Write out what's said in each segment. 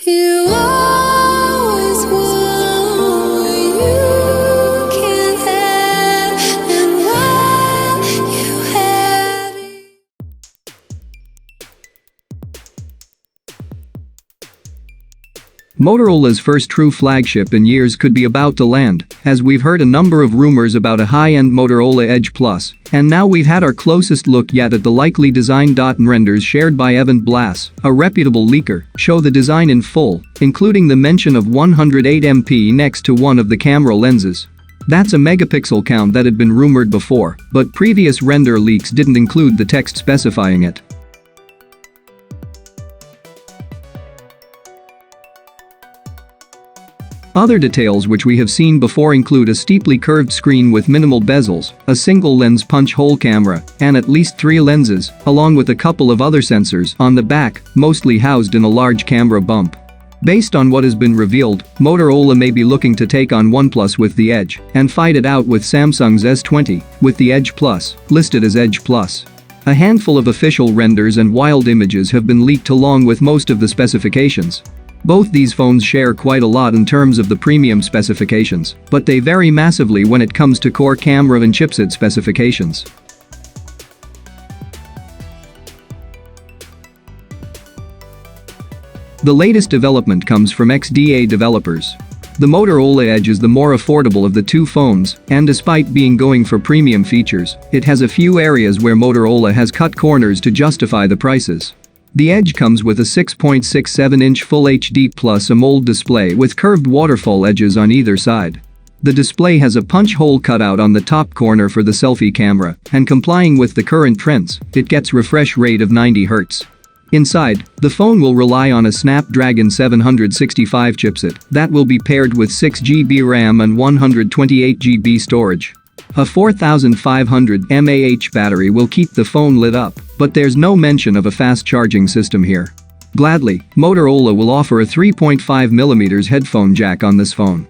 You always want what you can't have, and while you had it. Motorola's first true flagship in years could be about to land, as we've heard a number of rumors about a high-end Motorola Edge Plus, and now we've had our closest look yet at the likely design. Renders shared by Evan Blass, a reputable leaker, show the design in full, including the mention of 108MP next to one of the camera lenses. That's a megapixel count that had been rumored before, but previous render leaks didn't include the text specifying it. Other details which we have seen before include a steeply curved screen with minimal bezels, a single lens punch hole camera, and at least 3 lenses, along with a couple of other sensors on the back, mostly housed in a large camera bump. Based on what has been revealed, Motorola may be looking to take on OnePlus with the Edge and fight it out with Samsung's S20, with the Edge Plus, listed as Edge Plus. A handful of official renders and wild images have been leaked along with most of the specifications. Both these phones share quite a lot in terms of the premium specifications, but they vary massively when it comes to core camera and chipset specifications. The latest development comes from XDA developers. The Motorola Edge is the more affordable of the two phones, and despite being going for premium features, it has a few areas where Motorola has cut corners to justify the prices. The Edge comes with a 6.67-inch Full HD Plus AMOLED display with curved waterfall edges on either side. The display has a punch hole cutout on the top corner for the selfie camera, and complying with the current trends, it gets refresh rate of 90 Hz. Inside, the phone will rely on a Snapdragon 765 chipset that will be paired with 6GB RAM and 128GB storage. A 4500 mAh battery will keep the phone lit up, but there's no mention of a fast charging system here. Gladly, Motorola will offer a 3.5mm headphone jack on this phone.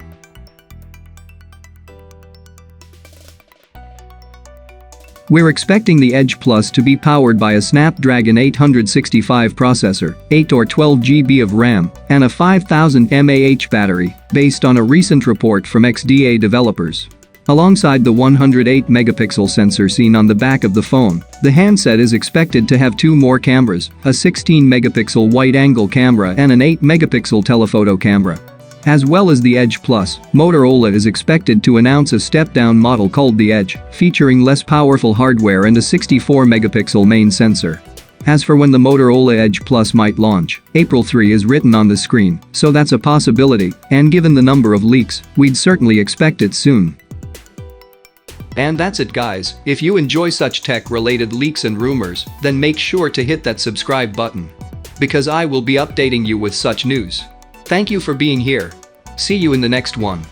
We're expecting the Edge Plus to be powered by a Snapdragon 865 processor, 8 or 12GB of RAM, and a 5000 mAh battery, based on a recent report from XDA developers. Alongside the 108-megapixel sensor seen on the back of the phone, the handset is expected to have 2 more cameras, a 16-megapixel wide-angle camera and an 8-megapixel telephoto camera. As well as the Edge Plus, Motorola is expected to announce a step-down model called the Edge, featuring less powerful hardware and a 64-megapixel main sensor. As for when the Motorola Edge Plus might launch, April 3 is written on the screen, so that's a possibility, and given the number of leaks, we'd certainly expect it soon. And that's it, guys. If you enjoy such tech-related leaks and rumors, then make sure to hit that subscribe button, because I will be updating you with such news. Thank you for being here. See you in the next one.